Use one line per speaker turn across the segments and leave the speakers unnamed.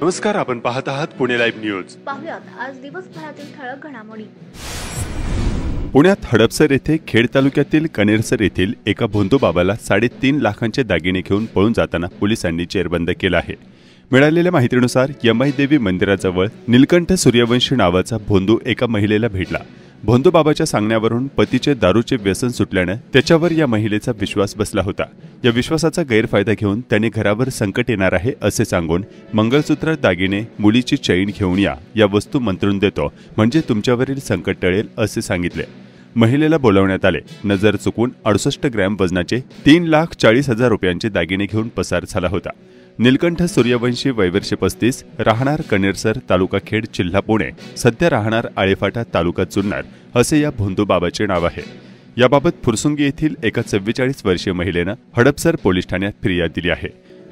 नमस्कार, आपण पाहत आहात पुणे लाईव्ह न्यूज.
पाहुयात आज दिवसभरातील ठळक घडामोडी.
पुण्यात हडपसर येथे खेड तालुक्यातील कनेरसर येथील एका भोंदू बाबाला 3.5 लाखांचे दागिने घेऊन पळून जाताना पोलिसांनी जेरबंद केला आहे. मिळालेल्या माहितीनुसार यमाई देवी मंदिराजवळ नीलकंठ सूर्यवंशी नावाचा भोंदू एका महिलेला भेटला. भोंदू बाबाच्या सांगण्यावरून पतीचे दारूचे व्यसन सुटल्याने त्याच्यावर या महिलेचा विश्वास बसला होता. या विश्वासाचा गैरफायदा घेऊन त्याने घरावर संकट येणार आहे असे सांगून मंगळसूत्र, दागिने, मुलीची चैन घेऊन या वस्तू मंत्रून देतो म्हणजे तुमच्यावरील संकट टळेल असे सांगितले. महिलेला बोलावण्यात आले. नजर चुकून 68 ग्रॅम वजनाचे 3,40,000 रुपयांचे दागिने घेऊन पसार झाला होता. नीलकंठ सूर्यवंशी, वय वर्ष 35, राहणार कनेरसर, तालुका खेड, जिल्हा पुणे, सध्या राहणार आळेफाटा, तालुका जुन्नर असे या भोंदू बाबाचे नाव आहे. याबाबत फुरसुंगी येथील एका 44 वर्षीय महिलेनं हडपसर पोलीस ठाण्यात फिर्याद दिली आहे.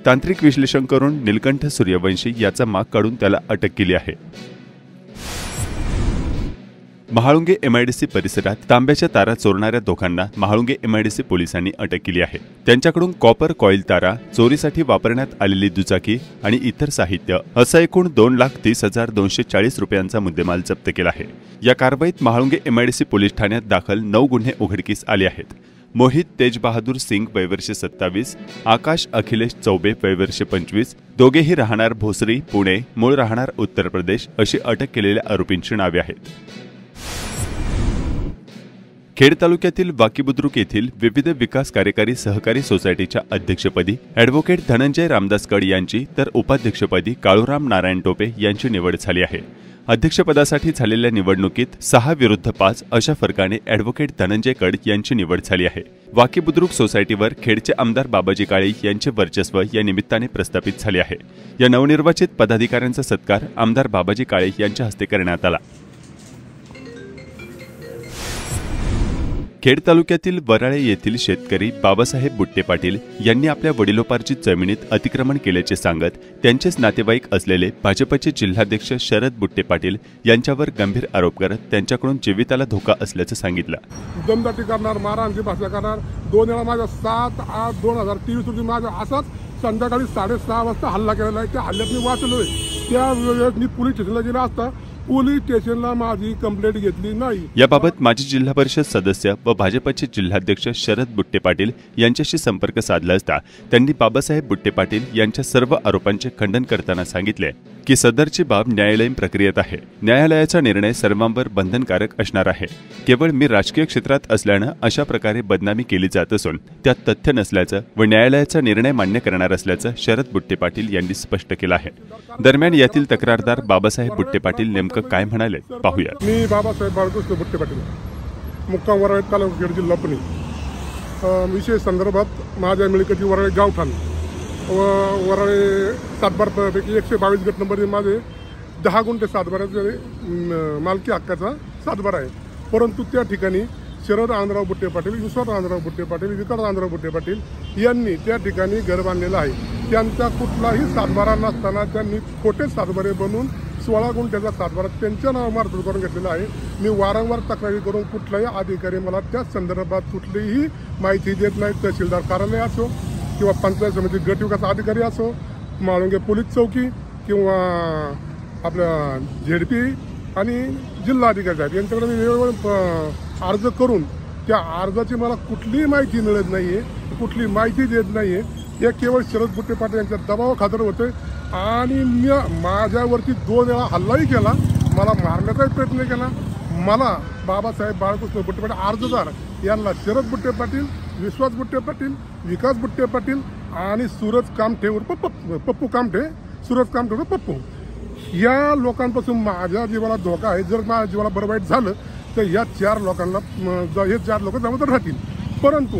तांत्रिक विश्लेषण करून नीलकंठ सूर्यवंशी याचा माग काढून त्याला अटक केली आहे. महाळुंगे MIDC परिसरात तांब्याच्या तारा चोरणाऱ्या दोघांना महाळुंगे MIDC पोलिसांनी अटक केली आहे. त्यांच्याकडून कॉपर कॉईल तारा, चोरीसाठी वापरण्यात आलेली दुचाकी आणि इतर साहित्य असा एकूण 2,30,240 रुपयांचा मुद्देमाल जप्त केला आहे. या कारवाईत महाळुंगे MIDC पोलीस ठाण्यात दाखल 9 गुन्हे उघडकीस आले आहेत. मोहित तेज बहादूर सिंग, वय वर्ष 27, आकाश अखिलेश चौबे, वय वर्ष 25, दोघेही राहणार भोसरी, पुणे, मूळ राहणार उत्तर प्रदेश अशी अटक केलेल्या आरोपींची नावे आहेत. खेड तालुक्यातील वाकीबुद्रुक येथील विविध विकास कार्यकारी सहकारी सोसायटीच्या अध्यक्षपदी ॲडव्होकेट धनंजय रामदास कड यांची तर उपाध्यक्षपदी काळूराम नारायण टोपे यांची निवड झाली आहे. अध्यक्षपदासाठी झालेल्या निवडणुकीत 6 विरुद्ध 5 अशा फरकाने ॲडव्होकेट धनंजय कड यांची निवड झाली आहे. वाकीबुद्रुक सोसायटीवर खेडचे आमदार बाबाजी काळे यांचे वर्चस्व या निमित्ताने प्रस्थापित झाले आहे. या नवनिर्वाचित पदाधिकाऱ्यांचा सत्कार आमदार बाबाजी काळे यांच्या हस्ते करण्यात आला. खेड तालुक्यातील वराळे येथील शेतकरी बाबासाहेब बुट्टे पाटील यांनी आपल्या वडिलोपार्जित जमिनीत अतिक्रमण केल्याचे सांगत त्यांचेच नातेवाईक असलेले भाजपचे जिल्हाध्यक्ष शरद बुट्टे पाटील यांच्यावर गंभीर आरोप करत त्यांच्याकडून जीविताला धोका असल्याचे सांगितलं.
दमदाटी करणार, मारहाणची भाषा करणार. 2 वेळा माझ्या 7/8/2023 रोजी माझ्या असाच संध्याकाळी 6:30 वाजता हल्ला केलेला आहे. त्या हल्ल्यात मी वाचलोय. त्या वेळेत मी पोलीस स्टेशनला गेला असता पोलीस स्टेशनला माझी कंप्लेंट घेतली नाही.
याबाबत माजी जिल्हा परिषद सदस्य व भाजपचे जिल्हाध्यक्ष शरद बुट्टे पाटील यांच्याशी संपर्क साधला असता त्यांनी बाबासाहेब बुट्टे पाटील यांच्या सर्व आरोपांचे खंडन करताना सांगितले की सदरची बाब न्यायालयीन प्रक्रियेत आहे. न्यायालयाचा निर्णय सर्वांवर बंधनकारक असणार आहे. केवळ मी राजकीय क्षेत्रात असल्यानं अशा प्रकारे बदनामी केली जात असून त्यात तथ्य नसल्याचं व न्यायालयाचा निर्णय मान्य करणार असल्याचं शरद बुट्टे पाटील यांनी स्पष्ट केलं आहे. दरम्यान यातील तक्रारदार बाबासाहेब बुट्टे पाटील नेमकं काय म्हणाले पाहूया.
मी बाबासाहेब बाळकृष्ण बुट्टे पाटील, मुक्काम वराळे, तालुका खेड, जिल्हा पुणे. विषय संदर्भात माझ्या मिळकती वराळे गावठाण व वराळे सातबारापैकी 122 गट नंबर माझे 10 गुंठे सातबाराचे मालकी हक्काचा सातबारा आहे. परंतु त्या ठिकाणी शरद आनंदराव बुट्टे पाटील, विश्वास आनंदराव बुट्टे पाटील, विकास आनंदराव बुट्टे पाटील यांनी त्या ठिकाणी घर बांधलेलं आहे. त्यांचा कुठलाही सातबारा नसताना त्यांनी खोटे सातबारे बनवून 16 गुंठ्याचा सातबारा त्यांच्या नावामार्फत करून घेतलेला आहे. मी वारंवार तक्रारी करून कुठलाही अधिकारी मला त्या संदर्भात कुठलीही माहिती देत नाही. तहसीलदार कार्यालय असो किंवा पंचायत समिती गट विकास अधिकारी असो, म्हाळुंगे पोलीस चौकी किंवा आपल्या ZP आणि जिल्हा अधिकारी आहेत यांच्याकडे मी वेळोवेळी अर्ज करून त्या अर्जाची मला कुठलीही माहिती मिळत नाही आहे, कुठली माहिती देत नाही आहे. हे केवळ शरद बुट्टे पाटील यांच्या दबावाखातर होते आणि मी माझ्यावरती 2 वेळा हल्लाही केला, मला मारण्याचाही प्रयत्न केला. मला बाबासाहेब बाळकृष्ण बुट्टे पाटील अर्जदार यांना शरद बुट्टे पाटील, विश्वास बुट्टे पाटील, विकास बुट्टे पाटील आणि सूरज कामठेवर पप्पू कामठे, सूरज कामठेवर पप्पू या लोकांपासून माझ्या जीवाला धोका आहे. जर माझ्या जीवाला बरं वाईट झालं तर या 4 लोकांना हे 4 लोक जबाबदार राहतील. परंतु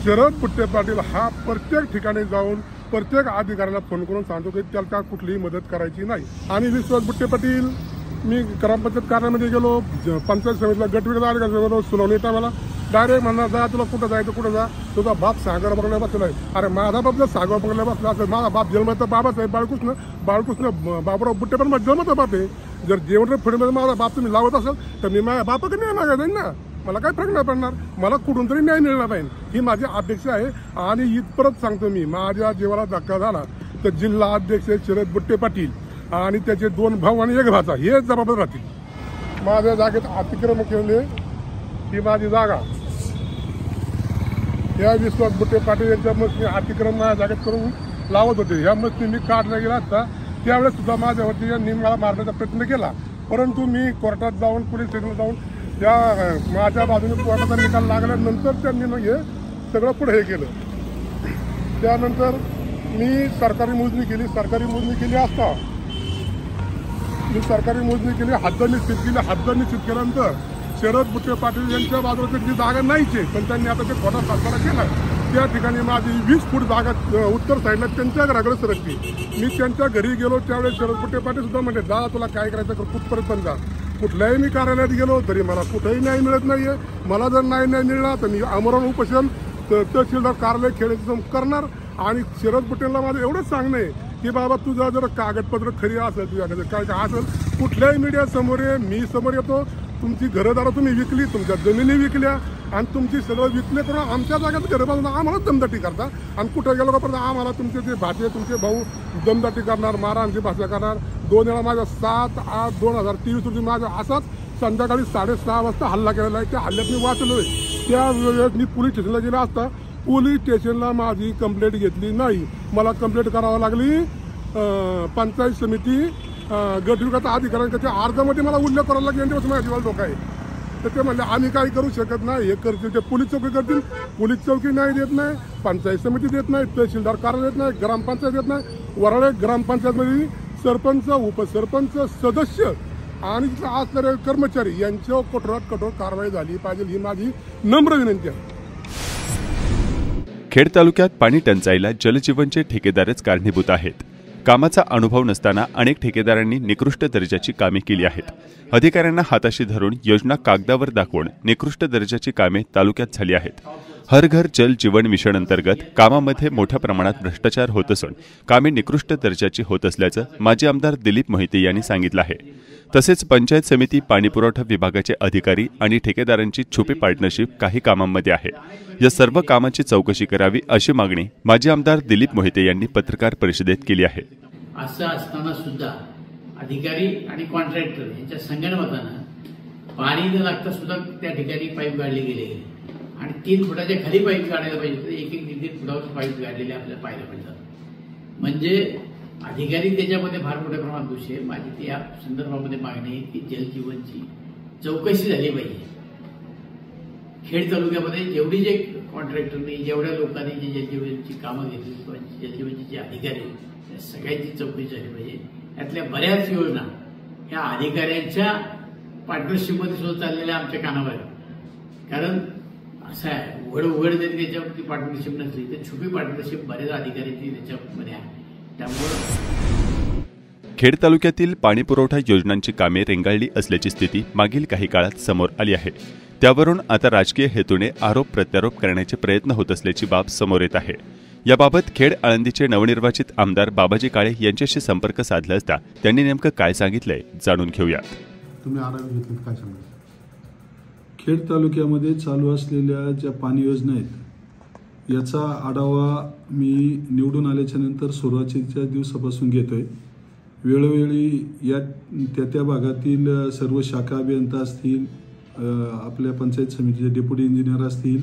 शरद बुट्टे पाटील हा प्रत्येक ठिकाणी जाऊन प्रत्येक अधिकाऱ्याला फोन करून सांगतो की त्याला कुठलीही मदत करायची नाही. आणि विश्वास बुट्टे पाटील, मी ग्रामपंचायत कार्यालयामध्ये गेलो, पंचायत समितीला गट विकास अधिकारी सुनावणी टायमाला डायरेक्ट म्हणणार जा तुला कुठं जायचं कुठं जा, तुझा बाप सागर बंगल्या बसला आहे. अरे माझा बाप जर सागर बंगल्या बसला असेल, माझा बाप जन्माचा बाबासाहेब बाळकृष्ण बाबूराव बुट्टे पण माझा जन्माचा बाप आहे. जर जेवण पुढे माझा बाप तुम्ही लावत असाल तर मी माझ्या बापाकडे न्याय मागायला जाईन ना. मला काय फरक नाही पडणार, मला कुठून तरी न्याय मिळणार पाहिजे ही माझी अपेक्षा आहे. आणि इथपर्यंत सांगतो मी, माझ्या जीवाला धक्का झाला तर जिल्हा अध्यक्ष शरद बुट्टे पाटील आणि त्याचे 2 भाऊ आणि 1 भाचा हे जबाबदार राहतील. माझ्या जागेत अतिक्रमण केले ही माझी जागा. या विश्वास बुट्टे पाटील यांच्या मस्ती अतिक्रमण माझ्या जागेत करून लावत होते. ह्या मस्ती मी काढला गेला असता त्यावेळेस सुद्धा माझ्यावरती यांनी मला मारण्याचा प्रयत्न केला. परंतु मी कोर्टात जाऊन पोलीस स्टेशनला जाऊन त्या माझ्या बाजूने कोर्टाचा निकाल लागल्यानंतर त्यांनी मग हे सगळं पुढे हे केलं. त्यानंतर मी सरकारी मोजणी केली असता हद्द निश्चित केली. हद्द निश्चित केल्यानंतर शरद बुट्टे पाटील यांच्या बाजूला त्याची जागा नाहीच आहे, पण त्यांनी आता ते खोटा सातबारा केला. त्या ठिकाणी माझी 20 फूट जागा उत्तर साईडला त्यांच्या घराकडे सरकली. मी त्यांच्या घरी गेलो त्यावेळेस शरद बुट्टे पाटील सुद्धा म्हणले जा तुला काय करायचं कर कुठपर्यंत पण जा. कुठल्याही मी कार्यालयात गेलो तरी मला कुठेही न्याय मिळत नाहीये. मला जर नाही मिळाला तर मी आमरण उपोषण तहसीलदार कार्यालय खेड्याचं करणार. आणि शरद बुट्टेंना माझं एवढंच सांगणं आहे की बाबा तुझा जर कागदपत्र खरी असेल तुझ्याकडे काय असेल कुठल्याही मीडिया समोर आहे, मी समोर येतो. तुमची घरदारं तुम्ही विकली, तुमच्या जमिनी विकल्या आणि तुमची सगळं विकले करून आमच्या जागेत घरं बांधून आम्हाला दमदाटी करता. आणि कुठं गेलो का आम्हाला तुमचे जे भाचे तुमचे भाऊ दमदाटी करणार, मारहाणची भाषा करणार. 2 वेळा माझ्या 7/8/2023 रोजी माझ्या असाच संध्याकाळी 6:30 वाजता हल्ला केलेला आहे. त्या हल्ल्यात मी वाचलोय. त्या वेळेस मी पोलीस स्टेशनला गेला असता पोलीस स्टेशनला माझी कंप्लेंट घेतली नाही. मला कंप्लेंट करावं लागली पंचायत समिती गटविकास अधिकाऱ्यांच्या अर्जामध्ये मला उल्लेख करावा लागेल. यांच्यापासून माझ्या जीवाला धोका आहे. तर ते म्हणले आम्ही काही करू शकत नाही. हे करतील ते पोलीस चौकी करतील. पोलीस चौकी नाही देत नाही, पंचायत समिती देत नाही, तहसीलदार कार्यालय देत नाही, ग्रामपंचायत देत नाही. वराळे ग्रामपंचायतमध्ये सरपंच, उपसरपंच, सदस्य आणि तिथं असणारे कर्मचारी यांच्यावर कठोरात कठोर कारवाई झाली पाहिजे ही माझी नम्र विनंती आहे.
खेड तालुक्यात पाणी टंचाईला जलजीवनचे ठेकेदारच कारणीभूत आहेत. कामाचा अनुभव नसताना अनेक ठेकेदारांनी निकृष्ट दर्जाची कामे केली आहेत. अधिकाऱ्यांना हाताशी धरून योजना कागदावर दाखवून निकृष्ट दर्जाची कामे तालुक्यात झाली आहेत. हर घर जल जीवन मिशन अंतर्गत कामामध्ये मोठ्या प्रमाणात भ्रष्टाचार होत असून कामे निकृष्ट दर्जाची होत असल्याचं माजी आमदार दिलीप मोहिते यांनी सांगितलं आहे. तसेच पंचायत समिती, पाणीपुरवठा विभागाचे अधिकारी आणि ठेकेदारांची छुपी पार्टनरशिप काही कामांमध्ये आहे. या सर्व कामांची चौकशी करावी अशी मागणी माजी आमदार दिलीप मोहिते यांनी पत्रकार परिषदेत केली आहे.
असं असताना सुद्धा अधिकारी आणि कॉन्ट्रॅक्टर यांच्या संगनमतानं पाणी न लागता सुद्धा त्या ठिकाणी पाईप गाडले गेले आणि 3 फुटाच्या खाली पाईप काढायला पाहिजे तर 1-1-3 फुटावर पाईप गाडलेले आपल्याला पाहायला मिळतात. म्हणजे अधिकारी त्याच्यामध्ये फार मोठ्या प्रमाणात दोषी आहे. माझी ती या संदर्भामध्ये मागणी आहे की जलजीवनची चौकशी झाली पाहिजे. खेड तालुक्यामध्ये जेवढी जे कॉन्ट्रॅक्टरनी जेवढ्या लोकांनी जी जलजीवनची कामं घेतली किंवा जलजीवनचे जे अधिकारी त्या सगळ्यांची चौकशी झाली पाहिजे. यातल्या बऱ्याच योजना ह्या अधिकाऱ्यांच्या पार्टनरशिपमध्ये सुद्धा चाललेल्या आमच्या कानावर. कारण असं आहे उघड जरी त्याच्यावरती पार्टनरशिप नसली तर छुपी पार्टनरशिप बऱ्याच अधिकाऱ्यांची त्याच्यामध्ये आहे. त्यामुळे
खेड तालुक्यातील पाणीपुरवठा योजनांची कामे रेंगाळली असल्याची स्थिती मागील काही काळात समोर आली आहे. त्यावरून आता राजकीय हेतूने आरोप प्रत्यारोप करण्याचे प्रयत्न होत असल्याची बाब समोर येत आहे. याबाबत खेड आळंदीचे नवनिर्वाचित आमदार बाबाजी काळे यांच्याशी संपर्क साधला असता त्यांनी नेमकं काय सांगितलंय जाणून घेऊया.
तुम्ही आढावा घेतलेत काय सांगाल? खेड तालुक्यामध्ये चालू असलेल्या ज्या पाणी योजना आहेत याचा आढावा मी निवडून आल्याच्या नंतर सुरुवातीच्या दिवसापासून घेतोय. वेळोवेळी या त्या भागातील सर्व शाखा अभियंता असतील, आपल्या पंचायत समितीचे डेप्युटी इंजिनियर असतील,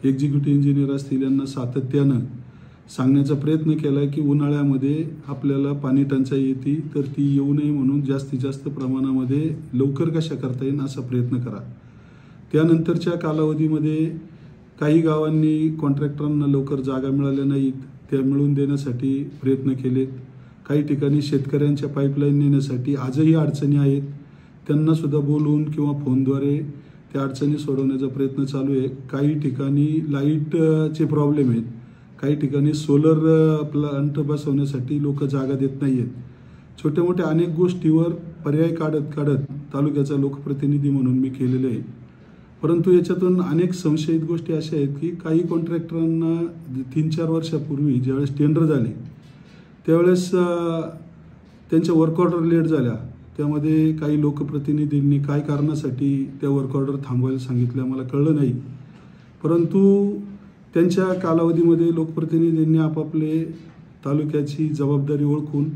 एक्झिक्युटिव्ह इंजिनियर असतील यांना सातत्यानं सांगण्याचा प्रयत्न केला आहे की उन्हाळ्यामध्ये आपल्याला पाणी टंचाई येते तर ती येऊ नये म्हणून जास्तीत जास्त प्रमाणामध्ये लवकर कशा करता येईल असा प्रयत्न करा. त्यानंतरच्या कालावधीमध्ये काही गावांनी कॉन्ट्रॅक्टरांना लवकर जागा मिळाल्या नाहीत, त्या मिळवून देण्यासाठी प्रयत्न केलेत. काही ठिकाणी शेतकऱ्यांच्या पाईपलाईन नेण्यासाठी आजही अडचणी आहेत, त्यांनासुद्धा बोलवून किंवा फोनद्वारे त्या अडचणी सोडवण्याचा प्रयत्न चालू आहे. काही ठिकाणी लाईटचे प्रॉब्लेम आहेत, काही ठिकाणी सोलर प्लांट बसवण्यासाठी लोक जागा देत नाही आहेत. छोट्या मोठ्या अनेक गोष्टीवर पर्याय काढत तालुक्याचा लोकप्रतिनिधी म्हणून मी केलेले आहे. परंतु याच्यातून अनेक संशयित गोष्टी अशा आहेत की काही कॉन्ट्रॅक्टरांना 3-4 वर्षापूर्वी ज्यावेळेस टेंडर झाले त्यावेळेस त्यांच्या वर्क ऑर्डर लेट झाल्या. त्यामध्ये काही लोकप्रतिनिधींनी काय कारणासाठी त्या वर्क ऑर्डर थांबवायला सांगितल्या मला कळलं नाही. परंतु त्यांच्या कालावधीमध्ये लोकप्रतिनिधींनी आपापले तालुक्याची जबाबदारी ओळखून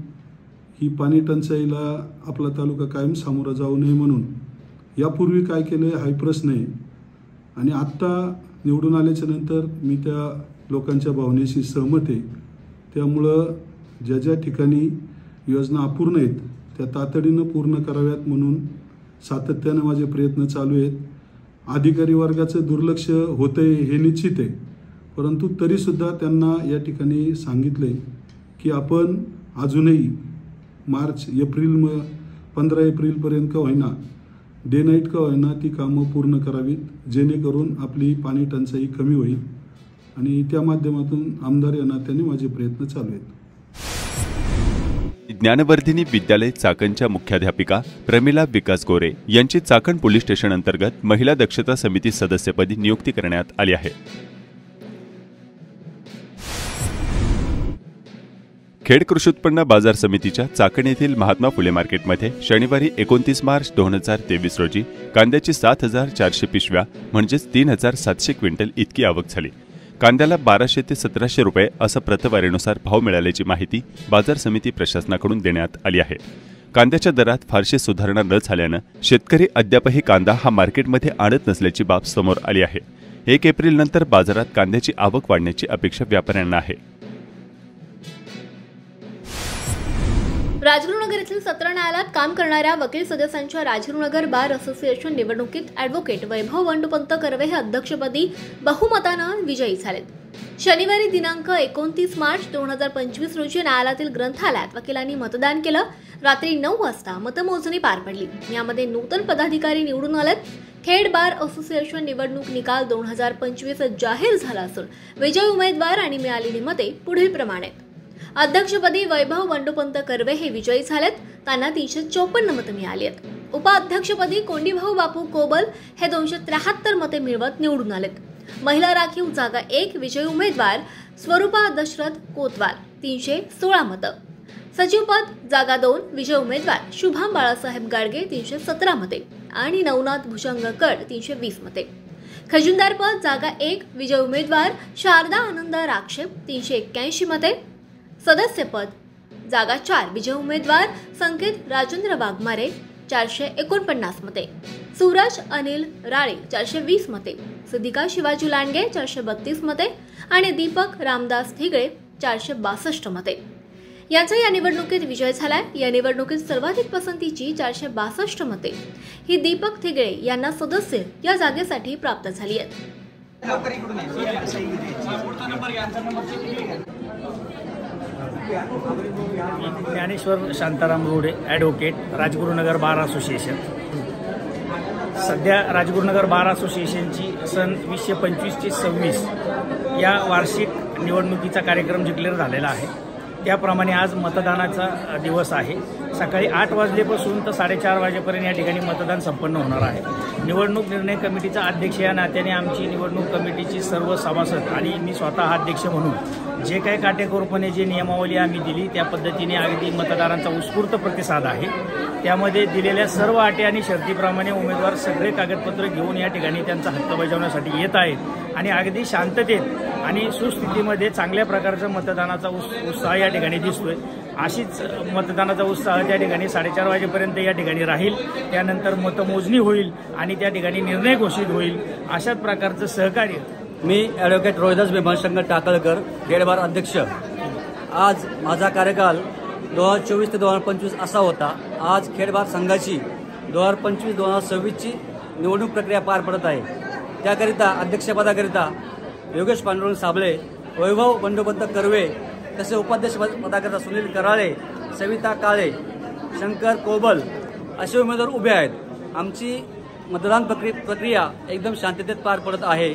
ही पाणी टंचाईला आपला तालुका कायम सामोरा जाऊ नये म्हणून यापूर्वी काय केलं हाही प्रश्न आहे आणि आत्ता निवडून आल्याच्या नंतर मी त्या लोकांच्या भावनेशी सहमत आहे. त्यामुळं ज्या ज्या ठिकाणी योजना अपूर्ण आहेत त्या तातडीनं पूर्ण कराव्यात म्हणून सातत्यानं माझे प्रयत्न चालू आहेत. अधिकारी वर्गाचं दुर्लक्ष होतंय हे निश्चित आहे, परंतु तरीसुद्धा त्यांना या ठिकाणी सांगितले की आपण अजूनही मार्च 15 एप्रिलपर्यंत का होईना डे नाईट का होईना ती कामं पूर्ण करावीत, जेणेकरून आपली पाणी टंचाई कमी होईल आणि त्या माध्यमातून आमदार या नात्याने माझे प्रयत्न चालू आहेत.
ज्ञानवर्धिनी विद्यालय चाकणच्या मुख्याध्यापिका प्रमिला विकास गोरे यांची चाकण पोलीस स्टेशन अंतर्गत महिला दक्षता समिती सदस्यपदी नियुक्ती करण्यात आली आहे. खेड कृषी उत्पन्न बाजार समितीच्या चाकण येथील महात्मा फुले मार्केटमध्ये शनिवारी 29 मार्च 2023 रोजी कांद्याची 7,400 पिशव्या म्हणजेच 3,700 क्विंटल इतकी आवक झाली. कांद्याला 1200 ते 1700 रुपये असा प्रतवारीनुसार भाव मिळाल्याची माहिती बाजार समिती प्रशासनाकडून देण्यात आली आहे. कांद्याच्या दरात फारशी सुधारणा न झाल्यानं शेतकरी अद्यापही कांदा हा मार्केटमध्ये आणत नसल्याची बाब समोर आली आहे. 1 एप्रिलनंतर बाजारात कांद्याची आवक वाढण्याची अपेक्षा व्यापाऱ्यांना आहे.
राजगुरुनगर येथील सत्र न्यायालयात काम करणाऱ्या वकील सदस्यांच्या राजगुरुनगर बार असोसिएशन निवडणुकीत ॲडव्होकेट वैभव वंडुपंत कर्वे हे अध्यक्षपदी बहुमतानं विजयी झालेत. शनिवारी दिनांक 29 मार्च 2025 रोजी न्यायालयातील ग्रंथालयात वकिलांनी मतदान केलं. रात्री 9 वाजता मतमोजणी पार पडली. यामध्ये नूतन पदाधिकारी निवडून आलेत. खेड बार असोसिएशन निवडणूक निकाल 2025 जाहीर झाला असून विजयी उमेदवार आणि मिळालेली मते पुढील प्रमाणे. अध्यक्षपदी वैभव वंडुपंत कर्वे हे विजयी झालेत. त्यांना 354 मतं मिळाली आहेत. उपाध्यक्षपदी कोंडीभाऊ बापू कोबल हे 273 मते मिळवत निवडून आलेत. महिला राखीव जागा 1 विजयी उमेदवार स्वरूपा दशरथ कोतवाल 316 मतं. सचिवपद जागा 2 विजयी उमेदवार शुभम बाळासाहेब गाडगे 317 मते आणि नवनाथ भुजंगकड 320 मते. खजिनदारपद जागा 1 विजयी उमेदवार शारदा आनंद राक्षेप 381 मते. सदस्यपद जागा 4 विजयी उमेदवार संकेत राजेंद्र वाघमारे 449 मते. सूरज अनिल राळे 420 मते. सिद्धिका शिवाजी लांडगे 432 मते आणि दीपक रामदास थिगळे 462 मते. यांचा या निवडणुकीत विजय झालाय. या निवडणुकीत सर्वाधिक पसंतीची 462 मते ही दीपक थिगळे यांना सदस्य या जागेसाठी प्राप्त झाली आहेत.
Dnyaneshwar Shantaram Rode advocate Rajgurunagar bar association. सध्या राजगुरुनगर बार असोसिएशनची सन 2025 ते 26 या वार्षिक निवडणुकीचा कार्यक्रम डिक्लेअर झालेला आहे. त्याप्रमाणे आज मतदानाचा दिवस आहे. सकाळी 8 वाजल्यापासून तर 4:30 वाजेपर्यंत या ठिकाणी मतदान संपन्न होणार आहे. निवडणूक निर्णय कमिटीचा अध्यक्ष या नात्याने आमची निवडणूक कमिटीची सर्व सभासद आणि मी स्वतः अध्यक्ष म्हणून जे काही काटेकोरपणे जे नियमावली आम्ही दिली त्या पद्धतीने अगदी मतदारांचा उत्स्फूर्त प्रतिसाद आहे. त्यामध्ये दिलेल्या सर्व अटी आणि शर्तीप्रमाणे उमेदवार सगळे कागदपत्र घेऊन या ठिकाणी त्यांचा हक्क बजावण्यासाठी येत आहेत आणि अगदी शांततेत आणि सुस्थितीमध्ये चांगल्या प्रकारचा मतदानाचा उत्साह या ठिकाणी दिसतोय. अशीच मतदानाचा उत्साह त्या ठिकाणी 4:30 वाजेपर्यंत या ठिकाणी राहील. त्यानंतर मतमोजणी होईल आणि त्या ठिकाणी निर्णय घोषित होईल. अशाच प्रकारचं सहकार्य.
मी ॲडव्होकेट रोहिदास भीमाशंकर टाकळकर खेड बार अध्यक्ष. आज माझा कार्यकाल 2024 ते 2025 असा होता. आज खेड बार संघाची 2025-2026ची निवडणूक प्रक्रिया पार पडत आहे. त्याकरिता अध्यक्षपदाकरिता योगेश पांडुरंग साबळे, वैभव वंडुपंत कर्वे, तसे उपाध्यक्ष पदाकरिता सुनील कराळे, सविता काळे, शंकर कोबल असे उमेदवार उभे आहेत. आमची मतदान प्रक्रिया एकदम शांततेत पार पडत आहे.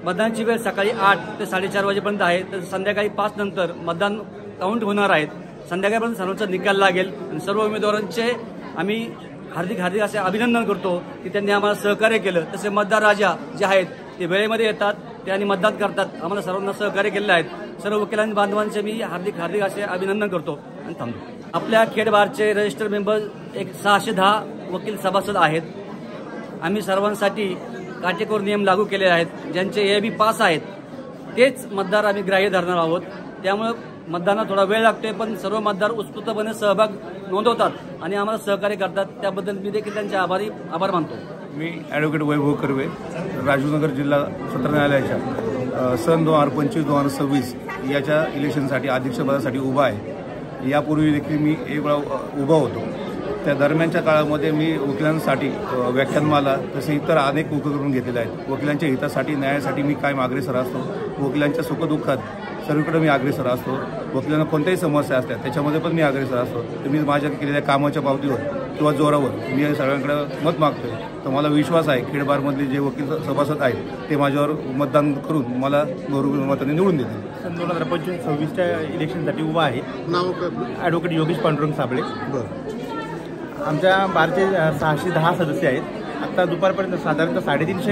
मतदानाची वेळ सकाळी 8 ते 4:30 वाजेपर्यंत आहे. तर संध्याकाळी 5 नंतर मतदान काउंट होणार आहेत. संध्याकाळपर्यंत सर्वांचा निकाल लागेल आणि सर्व उमेदवारांचे आम्ही हार्दिक असे अभिनंदन करतो की त्यांनी आम्हाला सहकार्य केलं. तसे मतदार राजा जे आहेत ते वेळेमध्ये येतात, ते आणि मतदान करतात. आम्हाला सर्वांना सहकार्य केलेलं आहे. सर्व वकिलांनी बांधवांचे मी हार्दिक असे अभिनंदन करतो आणि थांबतो. आपल्या खेड बारचे रजिस्टर मेंबर 610 वकील सभासद आहेत. आम्ही सर्वांसाठी काटेकोर नियम लागू केले आहेत. ज्यांचे AIB पास आहेत तेच मतदार आम्ही ग्राह्य धरणार आहोत. त्यामुळे मतदानाला थोडा वेळ लागतोय, पण सर्व मतदार उत्स्फूर्तपणे सहभाग नोंदवतात आणि आम्हाला सहकार्य करतात. त्याबद्दल मी देखील त्यांचे आभार मानतो.
मी ॲडव्होकेट वैभव कर्वे, राजीवनगर जिल्हा सत्र न्यायालयाच्या सन 2025-2026 याच्या इलेक्शनसाठी अध्यक्षपदासाठी उभा आहे. यापूर्वी देखील मी एक वेळा उभा होतो. त्या दरम्यानच्या काळामध्ये मी वकिलांसाठी व्याख्यानमाला तसे इतर अनेक उपक्रम घेतलेले आहेत. वकिलांच्या हितासाठी न्यायासाठी मी कायम अग्रेसर असतो. वकिलांच्या सुखदुःखात सर्वीकडे मी अग्रेसर असतो. वकिलांना कोणत्याही समस्या असतात त्याच्यामध्ये पण मी अग्रेसर असतो. तर मी माझ्या केलेल्या कामाच्या बाबतीवर किंवा जोरावर मी सगळ्यांकडे मत मागतोय. तर मला विश्वास आहे खेडबारमधले जे वकील सभासद आहेत ते माझ्यावर मतदान करून मला बहुमताने निवडून देतील.
सन 2025-26च्या इलेक्शनसाठी उभा आहे. नाव ॲडव्होकेट योगेश पांडुरंग साबळे. आमच्या बारचे 610 सदस्य आहेत. आत्ता दुपारपर्यंत साधारणतः 350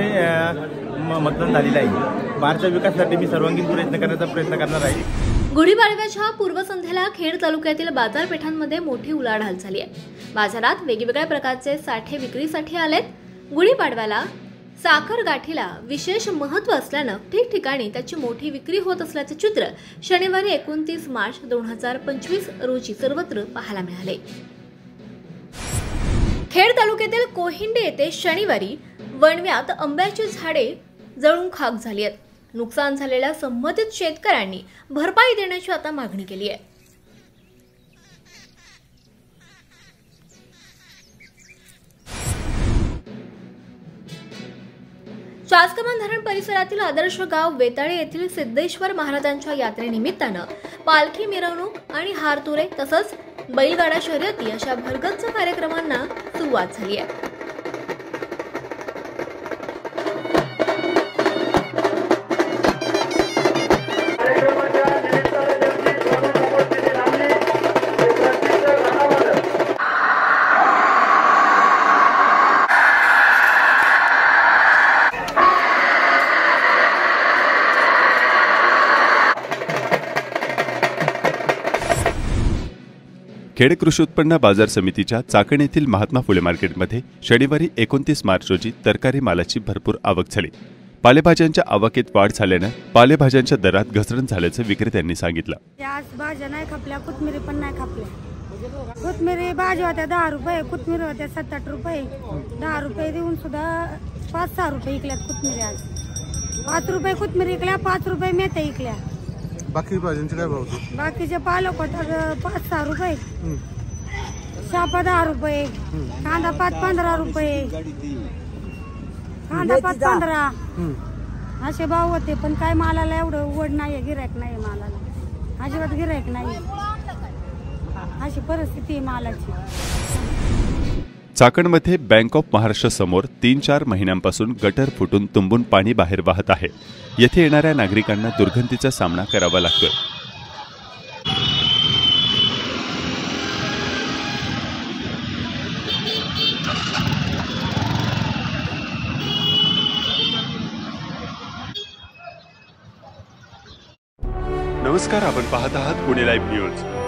मतदान झालेलं आहे. बारच्या विकासासाठी मी सर्वांगीण प्रयत्न करणार आहे.
गुढीपाडव्याच्या पूर्वसंध्येला खेड तालुक्यातील बाजारपेठांमध्ये मोठी उलाढाल झाली आहे. बाजारात वेगवेगळ्या प्रकारचे साठे विक्रीसाठी आलेत. गुढीपाडव्याला साखर गाठीला विशेष महत्त्व असल्यानं ठिकठिकाणी त्याची मोठी विक्री होत असल्याचे चित्र शनिवारी 29 मार्च 2025 रोजी सर्वत्र पाहायला मिळाले. खेड तालुक्यातील कोहिंडे येथे शनिवारी वणव्यात आंब्याची झाडे जळून खाक झाली आहेत. नुकसान झालेल्या संबंधित शेतकऱ्यांनी भरपाई देण्याची आता मागणी केली आहे. चासकमान धरण परिसरातील आदर्श गाव वेताळे येथील सिद्धेश्वर महाराजांच्या यात्रेनिमित्तानं पालखी मिरवणूक आणि हारतुरे तसंच बैलगाडा शर्यती अशा भरगच्च कार्यक्रमांना सुरुवात झाली आहे.
खेड कृषी उत्पन्न बाजार समितीच्या चाकण येथील महात्मा फुले मार्केटमध्ये शनिवारी 29 मार्च रोजी तरकारी मालाची भरपूर आवक झाली. पालेभाज्यांच्या आवकेत वाढ झाल्यानं पालेभाज्यांच्या दरात घसरण झाल्याचं विक्रेत्यांनी सांगितलं.
आज भाज्या नाही खपल्या, कोथमिरी पण नाही खपल्या. कोथमिरी भाज्या होत्या 10 रुपये, कोथमिरी होत्या 7-8 रुपये. 10 रुपये देऊन सुद्धा 5-6 रुपये विकल्यात कोथमिरी. आज 5 रुपये कोथमिरी विकल्या, 5 रुपये मेथ्या विकल्या.
बाकी भाज्यांचे काय भाव होते?
बाकीचे पालक होतात 5-6 रुपये, शापा 10 रुपये, कांदा 5-15 रुपये, कांदा 5-15 असे भाव होते. पण काय मालाला एवढं उघड नाहीये, गिरायक नाही मालाला, अजिबात गिरायक नाही. अशी परिस्थिती आहे मालाची.
चाकणमध्ये बँक ऑफ महाराष्ट्र समोर 3-4 महिन्यांपासून गटर फुटून तुंबून पाणी बाहेर वाहत आहे. येथे येणाऱ्या नागरिकांना दुर्गंधीचा सामना करावा लागतोय. नमस्कार, आपण पाहत आहात पुणे लाईव्ह न्यूज.